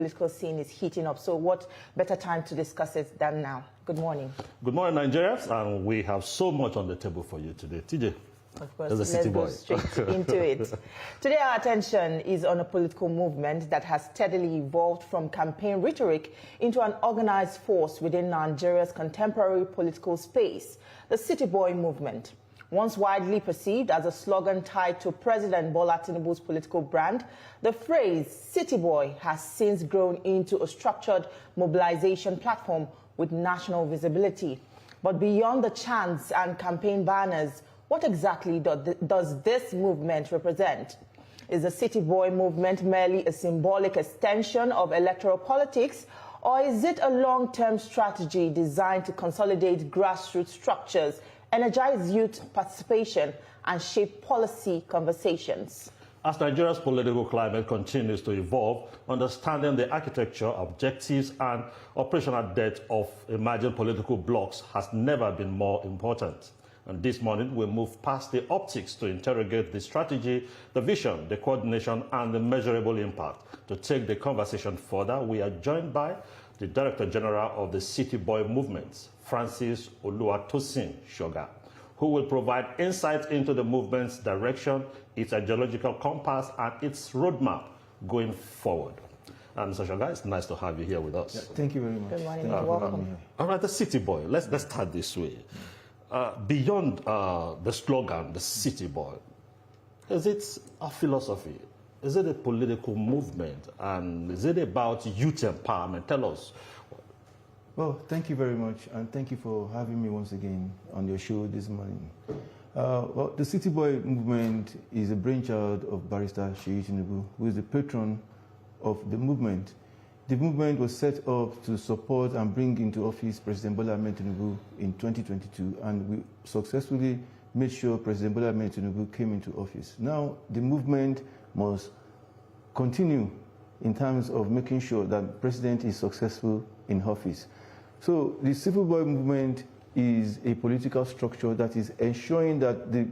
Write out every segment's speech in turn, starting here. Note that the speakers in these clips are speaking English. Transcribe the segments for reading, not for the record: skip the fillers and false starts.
political scene is heating up. So what better time to discuss it than now? Good morning. Good morning, Nigerians, and we have so much on the table for you today. TJ. Of course, let's go straight into it. Today our attention is on a political movement that has steadily evolved from campaign rhetoric into an organized force within Nigeria's contemporary political space, the City Boy movement. Once widely perceived as a slogan tied to President Bola Tinubu's political brand, the phrase City Boy has since grown into a structured mobilization platform with national visibility. But beyond the chants and campaign banners, what exactly does this movement represent? Is the City Boy movement merely a symbolic extension of electoral politics, or is it a long-term strategy designed to consolidate grassroots structures, energize youth participation, and shape policy conversations? As Nigeria's political climate continues to evolve, understanding the architecture, objectives, and operational depth of emerging political blocs has never been more important. And this morning, we move past the optics to interrogate the strategy, the vision, the coordination, and the measurable impact. To take the conversation further, we are joined by the Director General of the City Boy Movement, Francis Oluwatosin Shoga, who will provide insight into the movement's direction, its ideological compass, and its roadmap going forward. And Mr. Shoga, it's nice to have you here with us. Yeah, thank you very much. Good morning, welcome. All right, the City Boy, let's start this way. Beyond the slogan, the City Boy, is it a philosophy? Is it a political movement? And is it about youth empowerment? Tell us. Well, thank you very much, and thank you for having me once again on your show this morning. Well, the City Boy movement is a brainchild of Barrister Seyi Tinubu, who is the patron of the movement. The movement was set up to support and bring into office President Bola Tinubu in 2022, and we successfully made sure President Bola Tinubu came into office. Now, the movement must continue in terms of making sure that the President is successful in office. So the Civil Boy movement is a political structure that is ensuring that the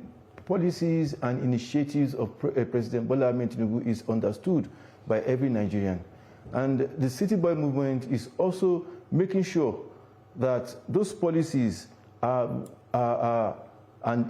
policies and initiatives of President Bola Tinubu is understood by every Nigerian. And the City Boy movement is also making sure that those policies and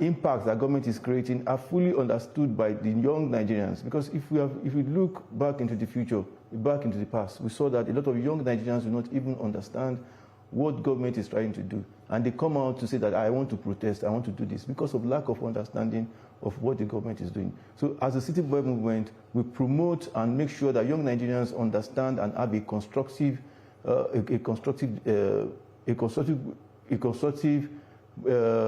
impact that government is creating are fully understood by the young Nigerians. Because if we look back into the future, back into the past, we saw that a lot of young Nigerians do not even understand what government is trying to do. And they come out to say that I want to protest, I want to do this, because of lack of understanding of what the government is doing. So as a City Boy movement, we promote and make sure that young Nigerians understand and have a constructive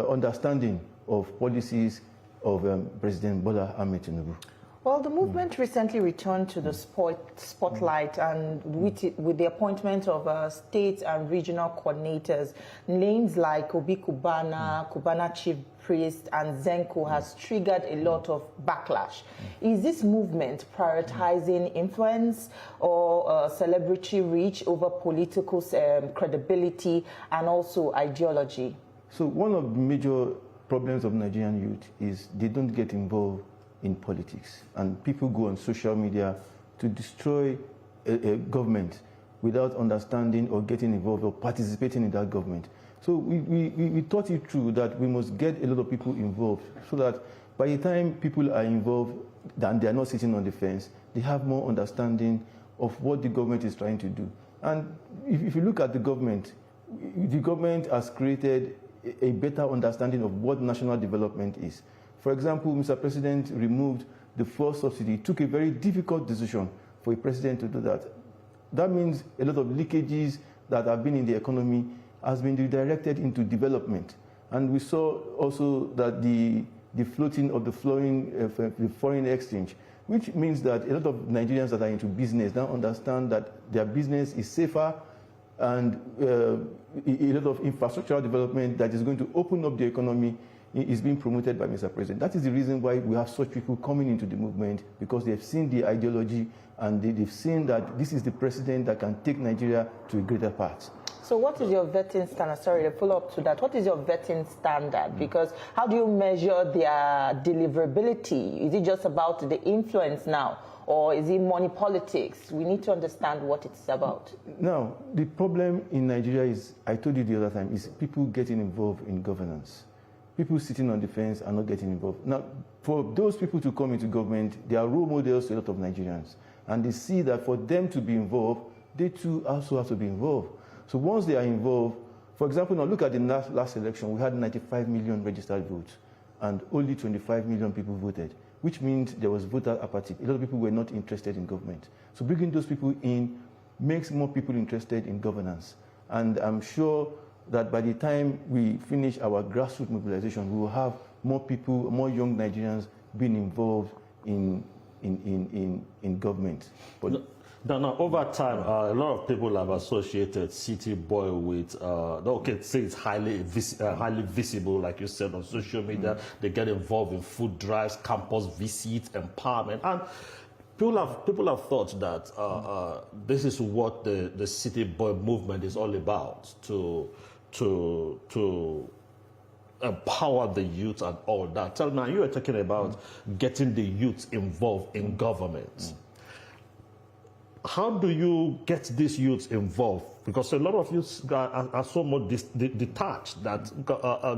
understanding of policies of President Bola Tinubu. Well, the movement recently returned to the spotlight, and with the appointment of state and regional coordinators, names like Obi Kubana Chief Priest, and Zenko has triggered a lot of backlash. Is this movement prioritizing influence or celebrity reach over political credibility and also ideology? So one of the major problems of Nigerian youth is they don't get involved in politics, and people go on social media to destroy a government without understanding or getting involved or participating in that government. So we thought it through that we must get a lot of people involved so that by the time people are involved and they are not sitting on the fence, they have more understanding of what the government is trying to do. And if you look at the government has created a better understanding of what national development is. For example, Mr. President removed the fuel subsidy. It took a very difficult decision for a president to do that. That means a lot of leakages that have been in the economy has been redirected into development. And we saw also that the floating of the foreign exchange, which means that a lot of Nigerians that are into business now understand that their business is safer, and a lot of infrastructural development that is going to open up the economy is being promoted by Mr. President. That is the reason why we have such people coming into the movement, because they've seen the ideology and they've seen that this is the president that can take Nigeria to a greater path. So what is your vetting standard? Sorry, to follow up to that. What is your vetting standard? Because how do you measure their deliverability? Is it just about the influence now? or is it money politics? We need to understand what it's about. Now, the problem in Nigeria is, I told you the other time, is people getting involved in governance. People sitting on the fence are not getting involved. Now, for those people to come into government, they are role models to a lot of Nigerians. And they see that for them to be involved, they too also have to be involved. So once they are involved, for example, now look at the last election, we had 95 million registered votes, and only 25 million people voted, which means there was voter apathy. A lot of people were not interested in government. So bringing those people in makes more people interested in governance. And I'm sure that by the time we finish our grassroots mobilization, we will have more people, more young Nigerians being involved in government. But now, over time, a lot of people have associated City Boy with, okay, say it's highly visible, like you said, on social media. They get involved in food drives, campus visits, empowerment. And people have thought that this is what the City Boy movement is all about, to empower the youth and all that. Tell me, you were talking about getting the youth involved in government. How do you get these youths involved? Because a lot of youths are so much detached that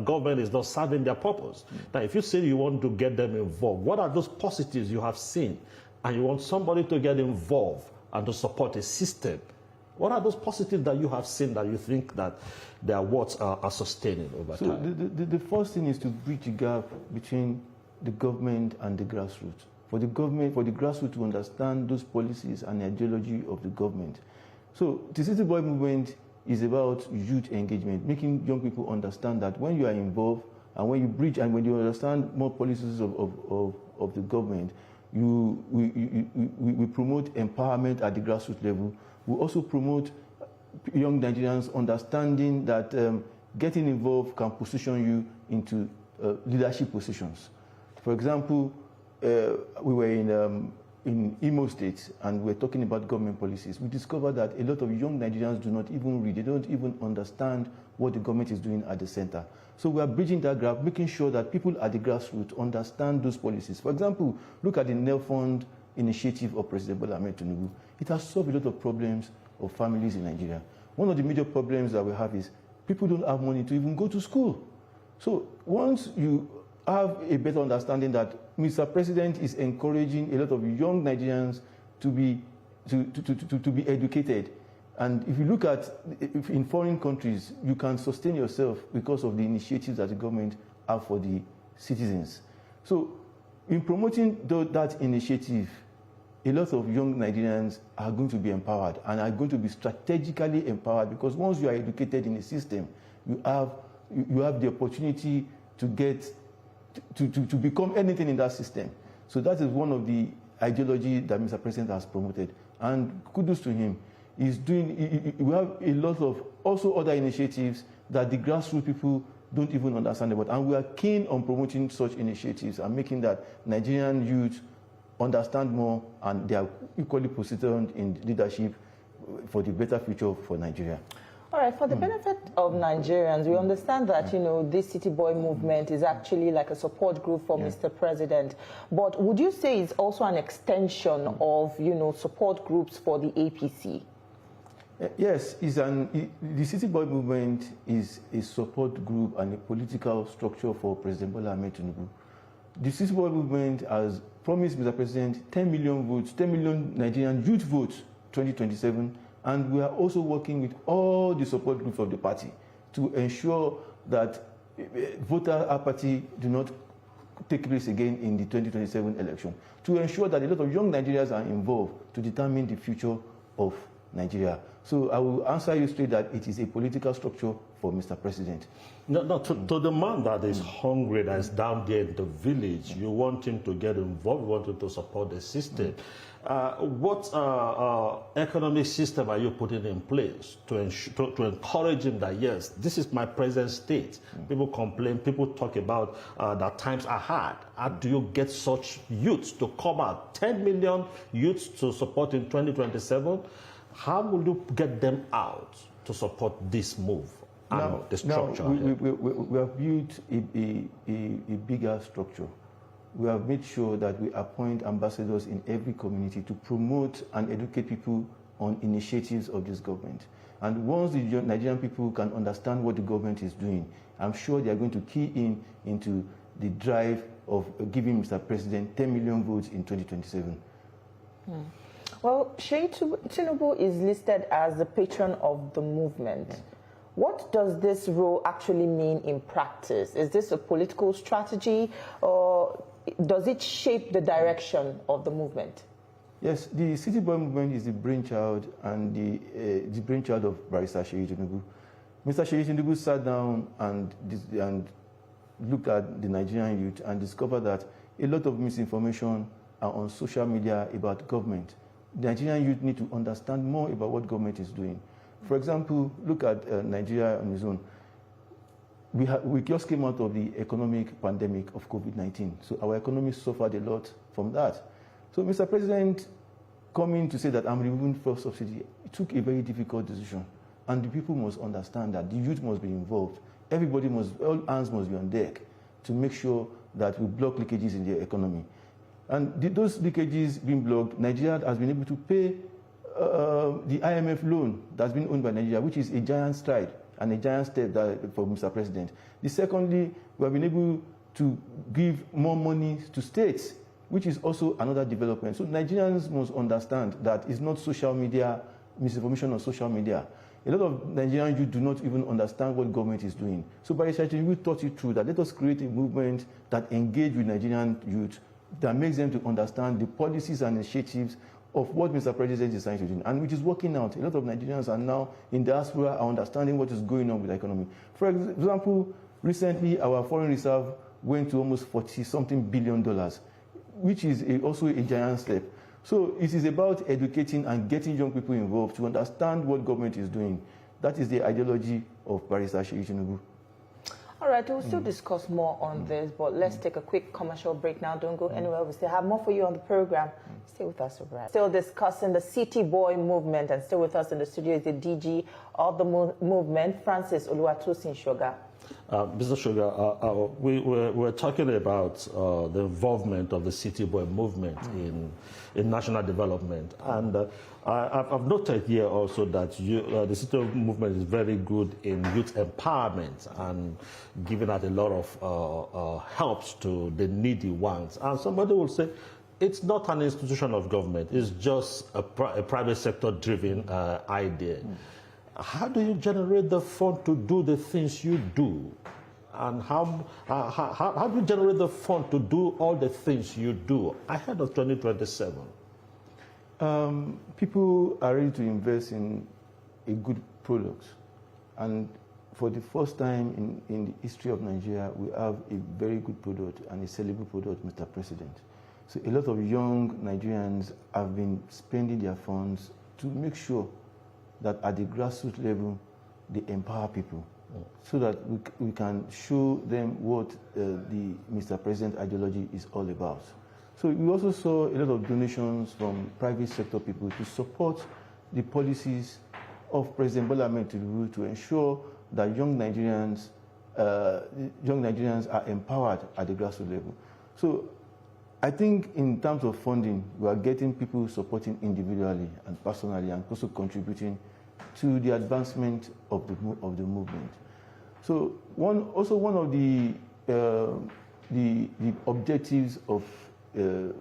government is not serving their purpose. Now, if you say you want to get them involved, what are those positives you have seen? And you want somebody to get involved and to support a system. What are those positives that you have seen that you think that they are what are sustaining over time? The first thing is to bridge the gap between the government and the grassroots. For the grassroots to understand those policies and the ideology of the government. So the City Boy movement is about youth engagement, making young people understand that when you are involved and when you bridge and when you understand more policies of the government, we promote empowerment at the grassroots level. We also promote young Nigerians understanding that getting involved can position you into leadership positions. For example, we were in Imo State and we were talking about government policies. We discovered that a lot of young Nigerians do not even read. They don't even understand what the government is doing at the center. So we are bridging that gap, making sure that people at the grassroots understand those policies. For example, look at the Nel Fund initiative of President Bola Ahmed Tinubu. It has solved a lot of problems of families in Nigeria. One of the major problems that we have is people don't have money to even go to school. So once you have a better understanding that Mr. President is encouraging a lot of young Nigerians to be educated. And if you look at in foreign countries, you can sustain yourself because of the initiatives that the government have for the citizens. So in promoting that initiative, a lot of young Nigerians are going to be empowered and are going to be strategically empowered because once you are educated in a system, you have the opportunity to become anything in that system. So that is one of the ideology that Mr. President has promoted. And kudos to him. We have a lot of also other initiatives that the grassroots people don't even understand about. And we are keen on promoting such initiatives and making that Nigerian youth understand more and they are equally positioned in leadership for the better future for Nigeria. All right, for the benefit of Nigerians, we understand that, this City Boy movement is actually like a support group for Mr. President. But would you say it's also an extension of, support groups for the APC? Yes, the City Boy movement is a support group and a political structure for President Bola Ahmed Tinubu. The City Boy movement has promised Mr. President 10 million votes, 10 million Nigerian youth votes, 2027. And we are also working with all the support groups of the party to ensure that voter apathy do not take place again in the 2027 election, to ensure that a lot of young Nigerians are involved to determine the future of Nigeria. So I will answer you straight that it is a political structure for Mr. President. No, to the man that is hungry, that is down there in the village, you want him to get involved, you want him to support the system. What economic system are you putting in place to encourage him that, yes, this is my present state? People complain, people talk about that times are hard. How do you get such youths to come out? 10 million youths to support in 2027? How will you get them out to support this move and the structure? We have built a bigger structure. we have made sure that we appoint ambassadors in every community to promote and educate people on initiatives of this government. And once the Nigerian people can understand what the government is doing, I'm sure they are going to key into the drive of giving Mr. President 10 million votes in 2027. Well, Tinubu is listed as the patron of the movement. What does this role actually mean in practice? Is this a political strategy, or does it shape the direction of the movement? Yes, the City Boy movement is the brainchild and the brainchild of Barrister Seyi Tinubu. Mr. Seyi Tinubu sat down and looked at the Nigerian youth and discovered that a lot of misinformation are on social media about government. The Nigerian youth need to understand more about what government is doing. For example, look at Nigeria on its own. We just came out of the economic pandemic of COVID-19, so our economy suffered a lot from that. So Mr. President coming to say that I'm removing fuel subsidy, it took a very difficult decision. And the people must understand that the youth must be involved. Everybody all hands must be on deck to make sure that we block leakages in the economy. And those leakages being blocked, Nigeria has been able to pay the IMF loan that's been owned by Nigeria, which is a giant stride and a giant step for Mr. President. Secondly, we have been able to give more money to states, which is also another development. So Nigerians must understand that it's not social media, misinformation on social media. A lot of Nigerian youth do not even understand what government is doing. So Barrister we thought it through that let us create a movement that engage with Nigerian youth, that makes them to understand the policies and initiatives of what Mr. President is trying to do, and which is working out. A lot of Nigerians are now in diaspora are understanding what is going on with the economy. For example, recently our foreign reserve went to almost $40-something billion, which is also a giant step. So it is about educating and getting young people involved to understand what government is doing. That is the ideology of Barrister Seyi Tinubu. All right, we'll still discuss more on this, but let's take a quick commercial break now. Don't go anywhere. We still have more for you on the program. Stay with us, right? Still discussing the City Boy movement, and still with us in the studio is the DG of the movement, Francis Oluwatosin Sugar. Mr. Sugar, we're talking about the involvement of the City Boy movement in national development. And I've noted here also that the City Boy movement is very good in youth empowerment and giving out a lot of helps to the needy ones. And somebody will say, it's not an institution of government, it's just a private sector driven idea. How do you generate the fund to do the things you do? And how do you generate the fund to do all the things you do ahead of 2027? People are ready to invest in a good product. And for the first time in the history of Nigeria, we have a very good product and a sellable product, Mr. President. So a lot of young Nigerians have been spending their funds to make sure that at the grassroots level, they empower people so that we can show them what the Mr. President ideology is all about. So we also saw a lot of donations from private sector people to support the policies of President Bola Ahmed Tinubu to ensure that young Nigerians are empowered at the grassroots level. So I think in terms of funding, we are getting people supporting individually and personally and also contributing to the advancement of the movement. So one of the objectives of the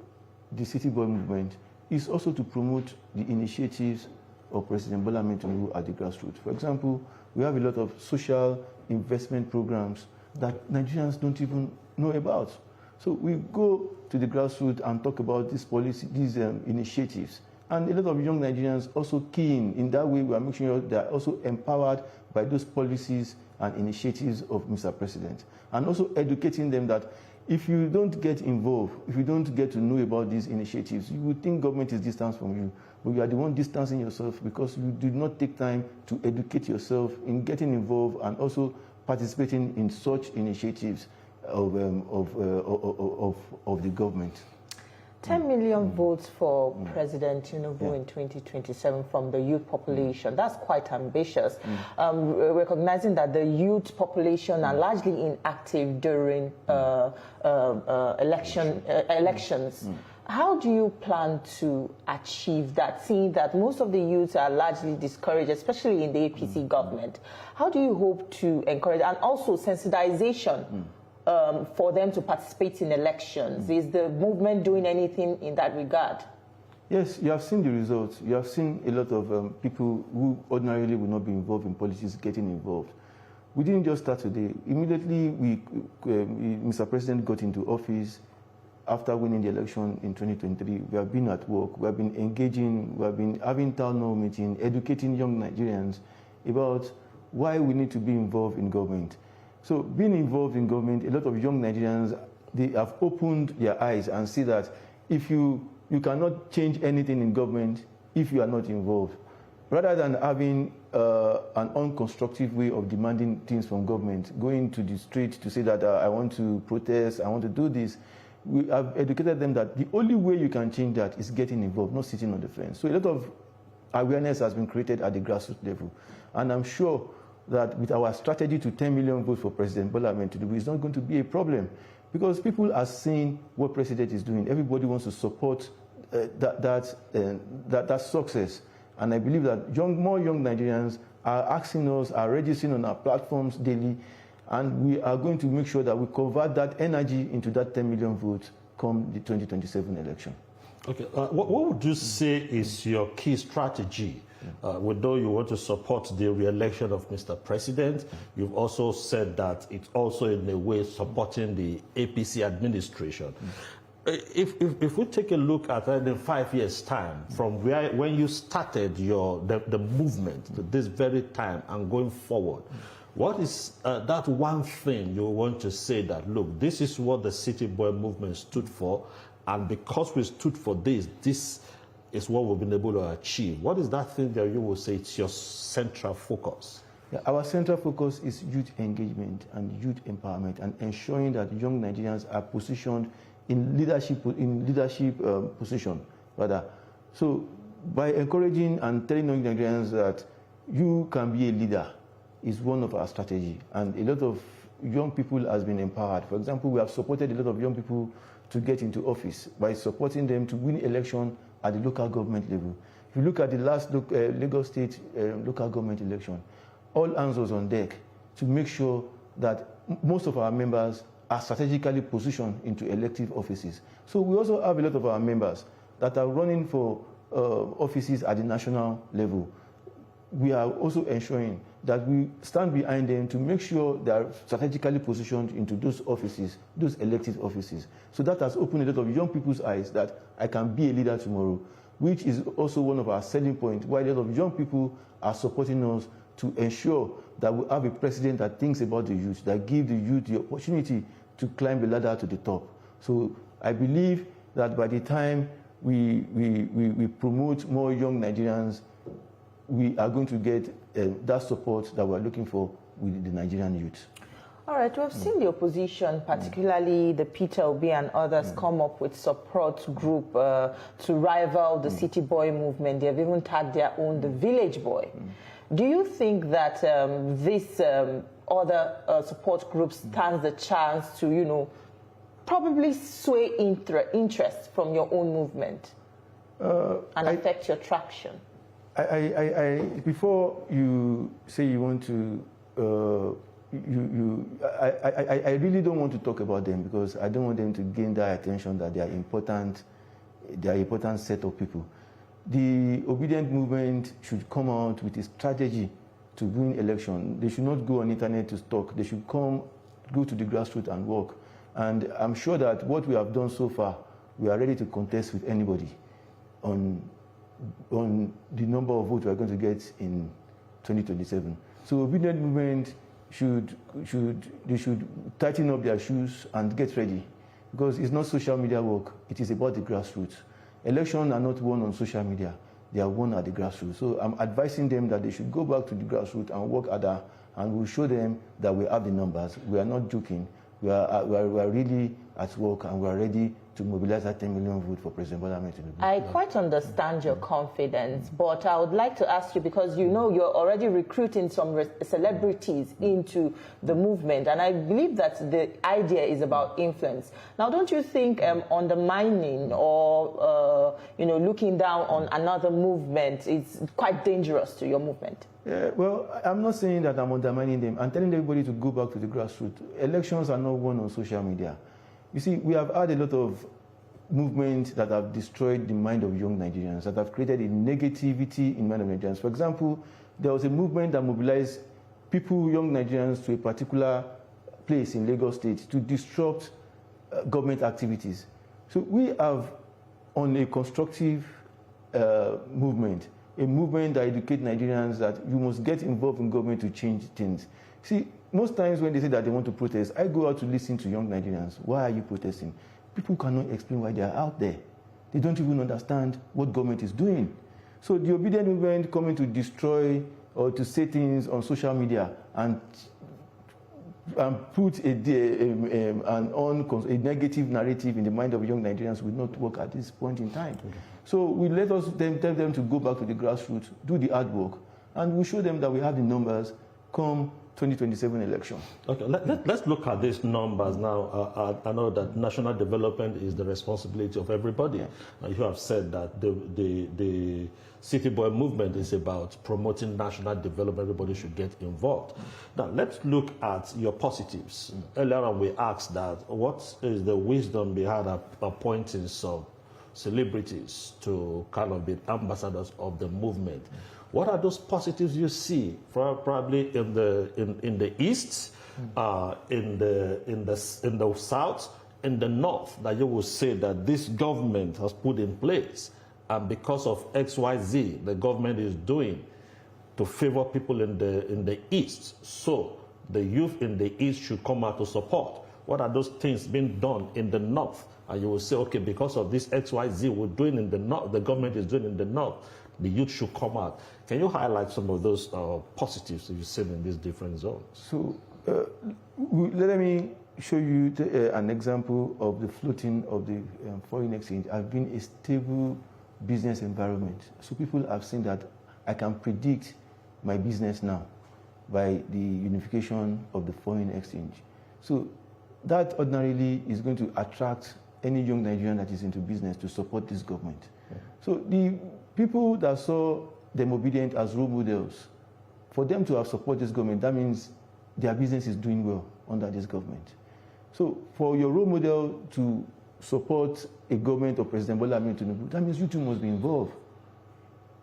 City Boy movement is also to promote the initiatives of President Bola Ahmed Tinubu at the grassroots. For example, we have a lot of social investment programs that Nigerians don't even know about. So we go to the grassroots and talk about these initiatives. And a lot of young Nigerians also keen. In that way, we are making sure they are also empowered by those policies and initiatives of Mr. President. And also educating them that if you don't get involved, if you don't get to know about these initiatives, you would think government is distant from you. But you are the one distancing yourself because you did not take time to educate yourself in getting involved and also participating in such initiatives of the government. 10 million votes for President Tinubu in 2027 from the youth population. That's quite ambitious. Recognizing that the youth population are largely inactive during elections. How do you plan to achieve that, seeing that most of the youths are largely discouraged, especially in the APC government? How do you hope to encourage, and also sensitization for them to participate in elections? Is the movement doing anything in that regard? Yes, you have seen the results. You have seen a lot of people who ordinarily would not be involved in politics getting involved. We didn't just start today. Immediately, Mr. President got into office after winning the election in 2023. We have been at work. We have been engaging. We have been having town hall meetings, educating young Nigerians about why we need to be involved in government. So being involved in government, a lot of young Nigerians, they have opened their eyes and see that if you cannot change anything in government if you are not involved. Rather than having an unconstructive way of demanding things from government, going to the street to say that I want to protest, I want to do this, we have educated them that the only way you can change that is getting involved, not sitting on the fence. So a lot of awareness has been created at the grassroots level. And I'm sure that with our strategy to 10 million votes for President Bola Ahmed Tinubu, it's not going to be a problem, because people are seeing what President is doing. Everybody wants to support that success. And I believe that more young Nigerians are asking us, are registering on our platforms daily, and we are going to make sure that we convert that energy into that 10 million votes come the 2027 election. Okay, what would you say is your key strategy? Although you want to support the re-election of Mr. President, you've also said that it's also in a way supporting the APC administration. If we take a look at it in 5 years' time, from when you started the movement to this very time and going forward, what is that one thing you want to say that, look, this is what the City Boy movement stood for, and because we stood for this is what we've been able to achieve? What is that thing that you will say it's your central focus? Yeah, our central focus is youth engagement and youth empowerment, and ensuring that young Nigerians are positioned in leadership position, rather. So by encouraging and telling young Nigerians that you can be a leader is one of our strategy, and a lot of young people has been empowered. For example, we have supported a lot of young people to get into office by supporting them to win election at the local government level. If you look at the last Lagos State local government election, all hands was on deck to make sure that most of our members are strategically positioned into elective offices. So we also have a lot of our members that are running for offices at the national level. We are also ensuring that we stand behind them to make sure they are strategically positioned into those offices, those elective offices. So that has opened a lot of young people's eyes that I can be a leader tomorrow, which is also one of our selling points, why a lot of young people are supporting us to ensure that we have a president that thinks about the youth, that gives the youth the opportunity to climb the ladder to the top. So I believe that by the time we promote more young Nigerians, we are going to get that support that we're looking for with the Nigerian youth. All right, we have seen the opposition, particularly the Peter Obi and others, come up with support group to rival the City Boy movement. They have even tagged their own the Village Boy. Do you think that this other support group stands the chance to, probably sway interest from your own movement and affect your traction? Before you say you want to, I really don't want to talk about them, because I don't want them to gain that attention that they are important set of people. The obedient movement should come out with a strategy to win election. They should not go on internet to talk. They should go to the grassroots and work. And I'm sure that what we have done so far, we are ready to contest with anybody on the number of votes we are going to get in 2027. So obedient movement should tighten up their shoes and get ready, because it's not social media work. It is about the grassroots. Elections are not won on social media. They are won at the grassroots. So I'm advising them that they should go back to the grassroots and work harder, and we'll show them that we have the numbers. We are not joking. We are really at work, and we are ready to mobilize that 10 million vote for President Bola Ahmed Tinubu. I quite understand your confidence, but I would like to ask you, because you know you're already recruiting some celebrities into the movement, and I believe that the idea is about influence. Now, don't you think undermining or looking down on another movement is quite dangerous to your movement? Yeah, well, I'm not saying that I'm undermining them. I'm telling everybody to go back to the grassroots. Elections are not won on social media. You see, we have had a lot of movements that have destroyed the mind of young Nigerians, that have created a negativity in the mind of Nigerians. For example, there was a movement that mobilized people, young Nigerians, to a particular place in Lagos State to disrupt government activities. So we have, on a constructive movement, a movement that educates Nigerians that you must get involved in government to change things. See, most times when they say that they want to protest, I go out to listen to young Nigerians. Why are you protesting? People cannot explain why they are out there. They don't even understand what government is doing. So the obedient movement coming to destroy or to say things on social media and put a negative narrative in the mind of young Nigerians will not work at this point in time. Okay. So we tell them to go back to the grassroots, do the hard work, and we show them that we have the numbers come 2027 election. Okay, let's look at these numbers now. I know that national development is the responsibility of everybody. Yeah. You have said that the City Boy movement is about promoting national development. Everybody should get involved. Now, let's look at your positives. Earlier on, we asked that what is the wisdom behind appointing some celebrities to kind of be ambassadors of the movement? What are those positives you see, probably in the east, in the south, in the north, that you will say that this government has put in place, and because of XYZ, the government is doing to favor people in the east, so the youth in the east should come out to support? What are those things being done in the north? And you will say, okay, because of this XYZ we're doing in the north, the government is doing in the north, the youth should come out. Can you highlight some of those positives that you've seen in these different zones? So let me show you an example of the floating of the foreign exchange. I've been a stable business environment. So people have seen that I can predict my business now by the unification of the foreign exchange. So that ordinarily is going to attract any young Nigerian that is into business to support this government. Yeah. So the people that saw them obedient as role models, for them to have supported this government, that means their business is doing well under this government. So for your role model to support a government of President Bola Ahmed Tinubu, that means you too must be involved.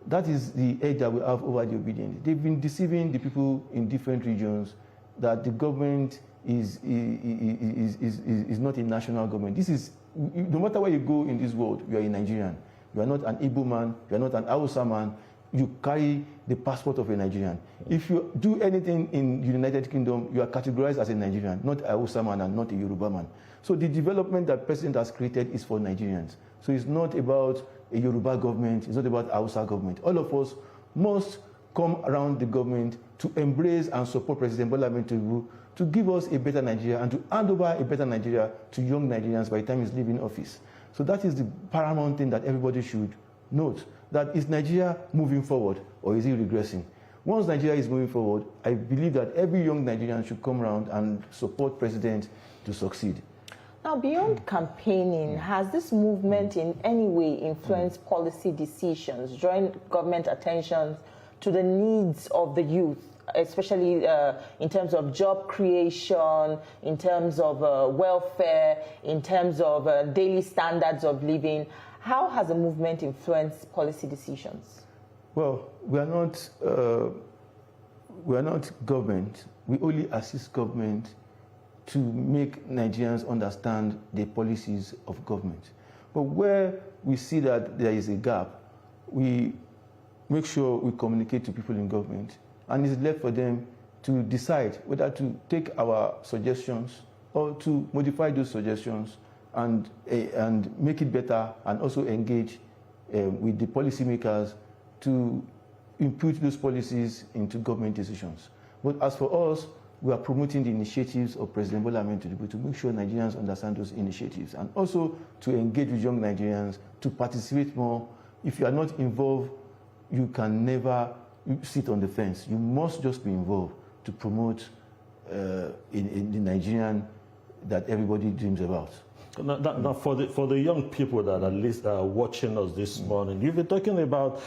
That is the edge that we have over the obedient. They've been deceiving the people in different regions that the government is not a national government. This is, no matter where you go in this world, you are a Nigerian. You are not an Igbo man, you are not an Hausa man, you carry the passport of a Nigerian. If you do anything in the United Kingdom, you are categorized as a Nigerian, not a Hausa man and not a Yoruba man. So the development that President has created is for Nigerians. So it's not about a Yoruba government, it's not about a Hausa government. All of us must come around the government to embrace and support President Bola Ahmed Tinubu to give us a better Nigeria and to hand over a better Nigeria to young Nigerians by the time he's leaving office. So that is the paramount thing that everybody should note. That is Nigeria moving forward or is it regressing? Once Nigeria is moving forward, I believe that every young Nigerian should come around and support President to succeed. Now, beyond campaigning, has this movement in any way influenced policy decisions, drawing government attention to the needs of the youth, especially in terms of job creation, in terms of welfare, in terms of daily standards of living? How has the movement influenced policy decisions? Well, we are not government. We only assist government to make Nigerians understand the policies of government. But where we see that there is a gap, we make sure we communicate to people in government, and it's left for them to decide whether to take our suggestions or to modify those suggestions and make it better, and also engage with the policymakers to input those policies into government decisions. But as for us, we are promoting the initiatives of President Bola Ahmed Tinubu to make sure Nigerians understand those initiatives, and also to engage with young Nigerians, to participate more. If you are not involved, you can never sit on the fence. You must just be involved to promote in the Nigerian that everybody dreams about. Now for the young people that at least are watching us this morning, you've been talking about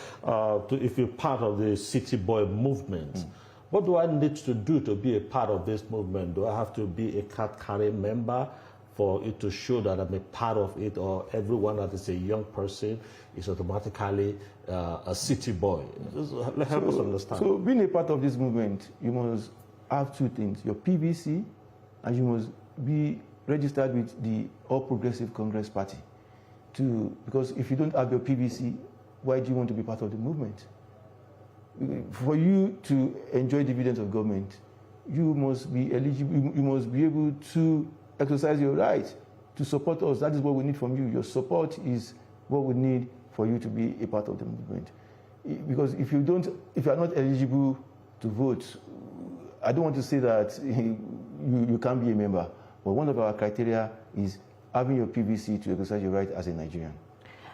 if you're part of the City Boy movement. What do I need to do to be a part of this movement? Do I have to be a card-carrying member for it to show that I'm a part of it, or everyone that is a young person is automatically a city boy? Help us understand. So being a part of this movement, you must have two things: your PVC, and you must be registered with the All Progressive Congress Party. Because if you don't have your PVC, why do you want to be part of the movement? For you to enjoy dividends of government, you must be eligible, you must be able to exercise your right to support us. That is what we need from you. Your support is what we need for you to be a part of the movement. Because if you are not eligible to vote, I don't want to say that you can't be a member, but one of our criteria is having your PVC to exercise your right as a Nigerian.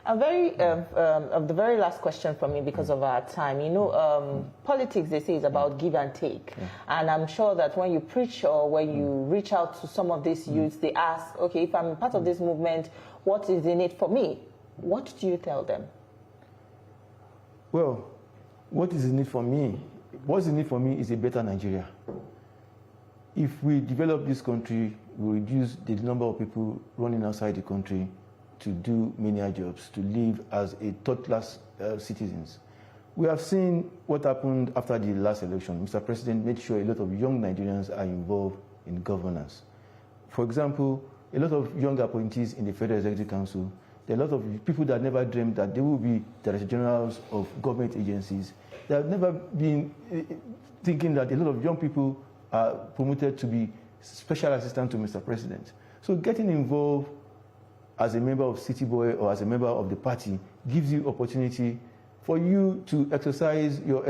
The very last question for me, because of our time. You know, politics, they say, is about give and take. And I'm sure that when you preach or when you reach out to some of these youths, they ask, okay, if I'm part of this movement, what is in it for me? What do you tell them? Well, what is in it for me? What's in it for me is a better Nigeria. If we develop this country, we reduce the number of people running outside the country to do menial jobs, to live as a third-class citizens. We have seen what happened after the last election. Mr. President made sure a lot of young Nigerians are involved in governance. For example, a lot of young appointees in the Federal Executive Council, there are a lot of people that never dreamed that they will be Director Generals of government agencies. They have never been thinking that a lot of young people are promoted to be special assistant to Mr. President. So getting involved as a member of City Boy or as a member of the party gives you opportunity for you to exercise your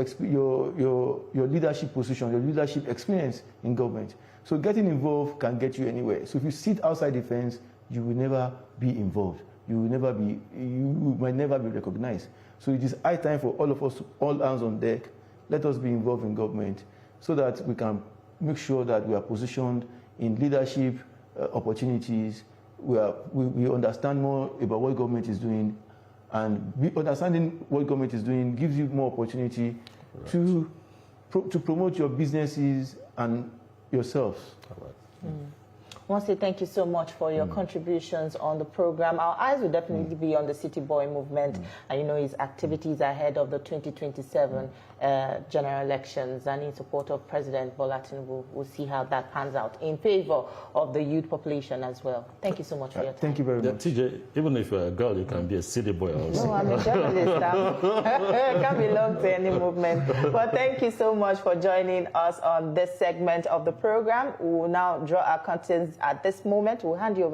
leadership position, your leadership experience in government. So getting involved can get you anywhere. So if you sit outside the fence, you will never be involved. You might never be recognized. So it is high time for all of us, all hands on deck. Let us be involved in government so that we can make sure that we are positioned in leadership opportunities. We understand more about what government is doing, and understanding what government is doing gives you more opportunity to promote your businesses and yourselves. I want to say thank you so much for your contributions on the program. Our eyes will definitely be on the City Boy movement and, you know, his activities ahead of the 2027 general elections, and in support of President Bola Tinubu. We'll see how that pans out in favor of the youth population as well. Thank you so much for your time. Thank you very much. TJ, even if you're a girl, you can be a city boy also. No, I'm a journalist. I can't belong to any movement. But thank you so much for joining us on this segment of the program. We will now draw our curtains at this moment. We'll hand you over